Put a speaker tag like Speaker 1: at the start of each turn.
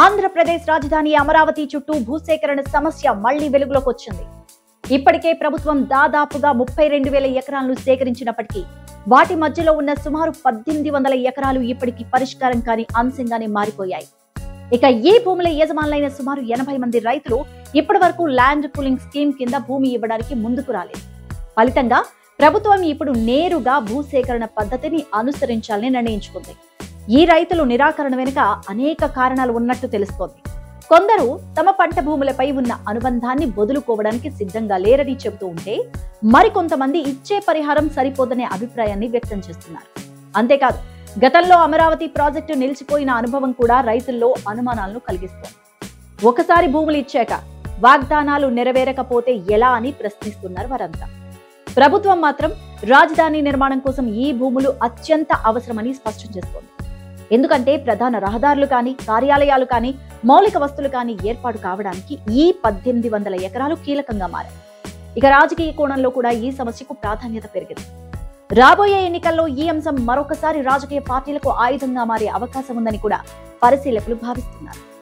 Speaker 1: ఆంధ్రప్రదేశ్ రాజధాని అమరావతి చుట్టూ భూసేకరణ సమస్య మళ్లీ వెలుగులోకి వచ్చింది. ఇప్పటికే ప్రభుత్వం దాదాపుగా 32,000 ఎకరాలను సేకరించినప్పటికీ వాటి మధ్యలో ఉన్న సుమారు 1,800 ఎకరాలు ఇప్పటికీ పరిష్కారం కాని అంశంగానే మారిపోయాయి. ఇక ఈ భూముల యజమానులైన సుమారు 80 మంది రైతులు ఇప్పటి వరకు ల్యాండ్ పూలింగ్ స్కీమ్ కింద భూమి ఇవ్వడానికి ముందుకు రాలేదు. ఫలితంగా ప్రభుత్వం ఇప్పుడు నేరుగా భూసేకరణ పద్ధతిని అనుసరించాలని నిర్ణయించుకుంది. ఈ రైతులు నిరాకరణ వెనుక అనేక కారణాలు ఉన్నట్టు తెలుస్తోంది. కొందరు తమ పంట భూములపై ఉన్న అనుబంధాన్ని వదులుకోవడానికి సిద్ధంగా లేరని చెబుతూ ఉంటే, మరికొంతమంది ఇచ్చే పరిహారం సరిపోదనే అభిప్రాయాన్ని వ్యక్తం చేస్తున్నారు. అంతేకాదు, గతంలో అమరావతి ప్రాజెక్టు నిలిచిపోయిన అనుభవం కూడా రైతుల్లో అనుమానాలను కలిగిస్తోంది. ఒకసారి భూములు ఇచ్చాక వాగ్దానాలు నెరవేరకపోతే ఎలా అని ప్రశ్నిస్తున్నారు వారంతా. ప్రభుత్వం మాత్రం రాజధాని నిర్మాణం కోసం ఈ భూములు అత్యంత అవసరమని స్పష్టం చేస్తోంది. ఎందుకంటే ప్రధాన రహదారులు కానీ, కార్యాలయాలు కానీ, మౌలిక వస్తువులు కానీ ఏర్పాటు కావడానికి ఈ 1,800 ఎకరాలు కీలకంగా మారాయి. ఇక రాజకీయ కోణంలో కూడా ఈ సమస్యకు ప్రాధాన్యత పెరిగింది. రాబోయే ఎన్నికల్లో ఈ అంశం మరొకసారి రాజకీయ పార్టీలకు ఆయుధంగా మారే అవకాశం ఉందని కూడా పరిశీలకులు భావిస్తున్నారు.